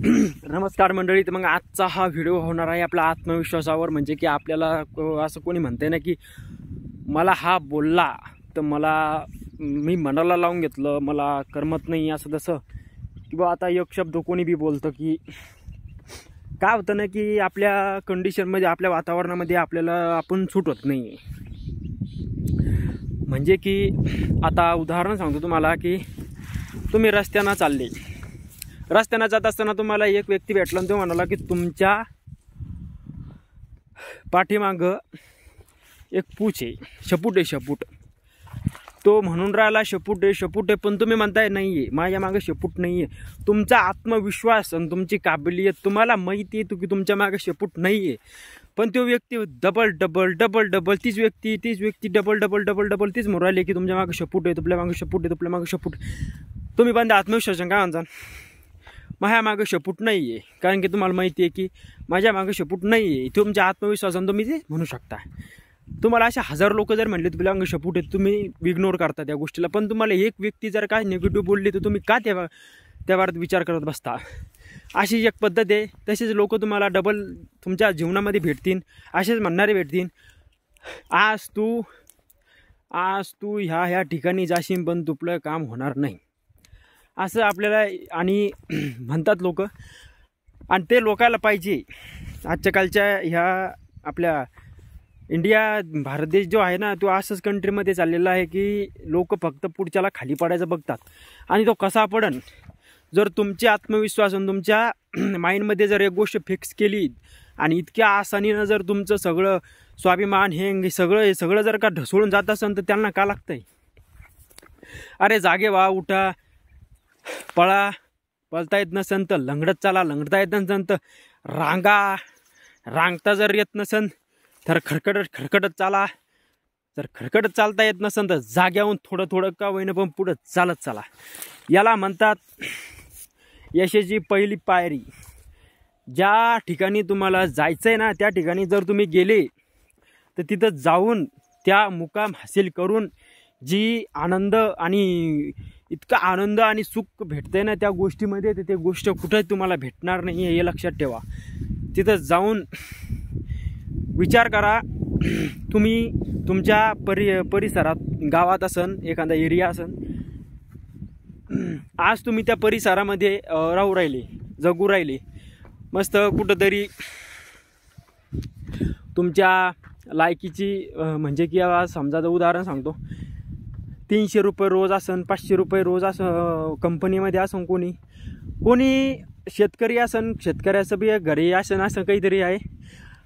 नमस्कार मंडळी. तर मग आजचा हा व्हिडिओ होणार आहे आपल्या आत्मविश्वासावर. म्हणजे की आपल्याला असं कोणी म्हणते ना की मला हा बोलला तर मी मनाला लावून घेतलं, मला करमत नाही असं तसं, किंवा आता एक शब्द कोणी बी बोलतं की काय होतं ना की आपल्या कंडिशनमध्ये, आपल्या वातावरणामध्ये आपल्याला आपण सूट होत नाही. म्हणजे की आता उदाहरण सांगतो तुम्हाला की तुम्ही रस्त्यानं चालले, रस्त्यानं जात असताना तुम्हाला एक व्यक्ती भेटला आणि तो म्हणाला की तुमच्या पाठीमागं एक पूछ आहे, शेपूट आहे, शेपूट. तो म्हणून राहिला शेपूट आहे, शेपूट आहे, पण तुम्ही म्हणताय नाही आहे, माझ्या मागं शेपूट नाही आहे. तुमचा आत्मविश्वास आणि तुमची काबिलियत, तुम्हाला माहिती आहे की तुमच्या मागं शेपूट नाही आहे, पण तो व्यक्ती डबल डबल डबल डबल तीच व्यक्ती डबल डबल डबल डबल तीच म्हणून राहिली की तुमच्या मागं शेपूट आहे, तुपल्या मागं शेपूट आहे, तुपल्या मागं शेपूट. तुम्ही पण आत्मविश्वास काय म्हणता, माझ्या मागं शेपूट नाही आहे, कारण की तुम्हाला माहिती आहे की माझ्या मागं शेपूट नाही आहे. तुमच्या आत्मविश्वासानं तुम्ही ते म्हणू शकता. तुम्हाला अशा 1000 लोक जर म्हणले तुमच्या मागं शेपूट आहे, तुम्ही इग्नोर करता त्या गोष्टीला. पण तुम्हाला एक व्यक्ती जर काय निगेटिव्ह बोलली तर तुम्ही का त्यावर विचार करत बसता. अशी एक पद्धत आहे. तसेच लोक तुम्हाला डबल तुमच्या जीवनामध्ये भेटतील, असेच म्हणणारे भेटतील. आज तू ह्या ठिकाणी जाशील पण तुपलं काम होणार नाही असं आपल्याला आणि म्हणतात लोक. आणि ते लोकायला पाहिजे. आजच्या कालच्या ह्या आपल्या भारत देश जो आहे ना, तो असंच कंट्रीमध्ये चाललेला आहे की लोक फक्त पुढच्याला खाली पडायचं बघतात. आणि तो कसा पडन, जर तुमचे आत्मविश्वास आणि तुमच्या माइंडमध्ये जर एक गोष्ट फिक्स केली आणि इतक्या आसानीनं जर तुमचं सगळं स्वाभिमान हे सगळं जर का ढसळून जात असेल तर त्यांना का लागतंय. अरे जागे व्हा, उठा, पळता येत नसेल तर लंगडत चाला, लंगडता येत नसेल तर रांगता जर येत नसेल तर खडखडत चाला. जर खडखडत चालता येत नसेल तर जाग्याहून थोडं का होईना पण पुढं चालत चाला. याला म्हणतात यशाची पहिली पायरी. ज्या ठिकाणी तुम्हाला जायचं आहे ना, त्या ठिकाणी जर तुम्ही गेले तर तिथं जाऊन त्या मुकाम हासिल करून जी आनंद आणि इतका आनंद आणि सुख भेटतंय ना त्या गोष्टीमध्ये, तर ते गोष्ट कुठंच तुम्हाला भेटणार नाही हे लक्षात ठेवा. तिथं जाऊन विचार करा. तुम्ही तुमच्या परिसरात, गावात असन, एखादा एरिया असन, आज तुम्ही त्या परिसरामध्ये राहू राहिले, जगू राहिले, मस्त कुठंतरी तुमच्या लायकीची, म्हणजे की समजा उदाहरण सांगतो, 300 रुपये रोज असन, 500 रुपये रोज असं कंपनीमध्ये असन, कोणी शेतकरी असन, शेतकऱ्याचं बी घरी असन, असं काहीतरी आहे.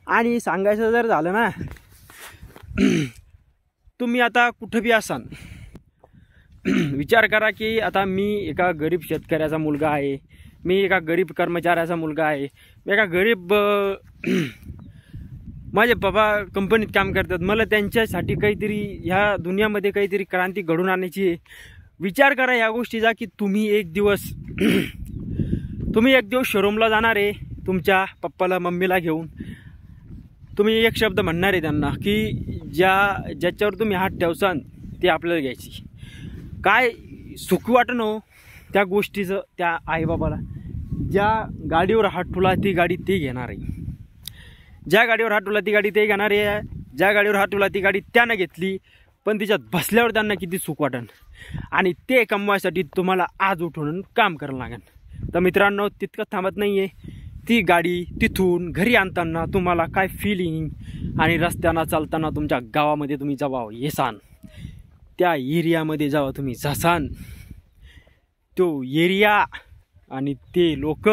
आणि सांगायचं जर झालं ना, तुम्ही आता कुठं बी असाल, विचार करा की आता मी एका गरीब शेतकऱ्याचा मुलगा आहे, मी एका गरीब कर्मचाऱ्याचा मुलगा आहे, मी एका गरीब, माझे बाबा कंपनीत काम करतात, मला त्यांच्यासाठी काहीतरी ह्या दुनियामध्ये काहीतरी क्रांती घडून आणायची. विचार करा या गोष्टीचा की तुम्ही एक दिवस शोरूमला जाणार आहे तुमच्या पप्पाला मम्मीला घेऊन. तुम्ही एक शब्द म्हणणार आहे त्यांना की ज्याच्यावर तुम्ही हात ठेवसान ते आपल्याला घ्यायची. काय सुख वाटणं हो त्या गोष्टीचं. त्या आईबाबाला ज्या गाडीवर हात ठेवला ती गाडी ते घेणार आहे, ज्या गाडीवर हात ठेवला ती गाडी ते घेणार आहे, ज्या गाडीवर हात ठेवला ती गाडी त्यानं घेतली, पण तिच्यात बसल्यावर त्यांना किती सुख वाटन. आणि ते कमवायसाठी तुम्हाला आज उठून काम करावं लागेल. तर मित्रांनो, तितकं थांबत नाही आहे. ती गाडी तिथून घरी आणताना तुम्हाला काय फिलिंग, आणि रस्त्यानं चालताना तुमच्या गावामध्ये तुम्ही जेव्हा येसान, त्या एरियामध्ये जेव्हा तुम्ही जासान, तो एरिया आणि ते लोक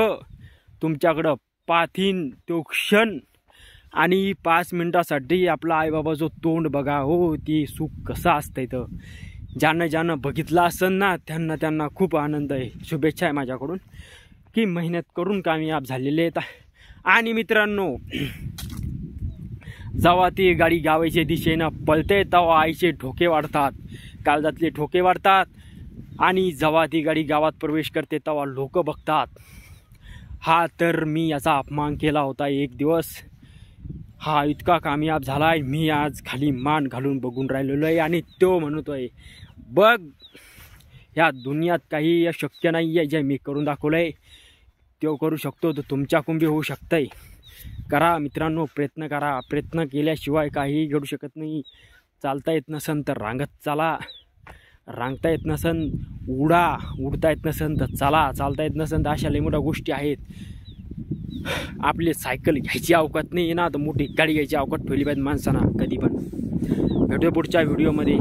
तुमच्याकडं पाहतीन तो क्षण, आणि 5 मिनिटासाठी आपला आईबाबा जो तोंड बघा हो, ती सुख कसं असतंय. तर ज्यानं बघितलं असेल ना, त्यांना खूप आनंद आहे. शुभेच्छा आहे माझ्याकडून की मेहनत करून कामयाब झालेले आहेत. आणि मित्रांनो, जेव्हा ती गाडी गावाच्या दिशेनं पळते तेव्हा आईचे ठोके वाढतात, काळजातले ठोके वाढतात. आणि जेव्हा ती गाडी गावात प्रवेश करते तेव्हा लोक बघतात, हा तर मी याचा अपमान केला होता एक दिवस, हा इतका कामयाब झाला आहे, मी आज खाली मान घालून बघून राहिलेलो आहे. आणि तो म्हणतोय, बघ ह्या दुनियात काही शक्य नाही आहे जे मी करून दाखवलं आहे. तो करू शकतो तर तुमच्याकडून बी होऊ शकतंय. करा मित्रांनो, प्रयत्न करा. प्रयत्न केल्याशिवाय काहीही घडू शकत नाही. चालता येत नसन तर रांगत चाला, रांगता येत नसन उडा, उडता येत नसन तर चला, चालता येत नसन तर अशा लई मोठ्या गोष्टी आहेत. आपली सायकल घ्यायची अवकात नाही ना, तर मोठी गाडी घ्यायची अवकात ठेवली पाहिजे माणसानं कधी पण. भेटूया पुढच्या व्हिडिओमध्ये.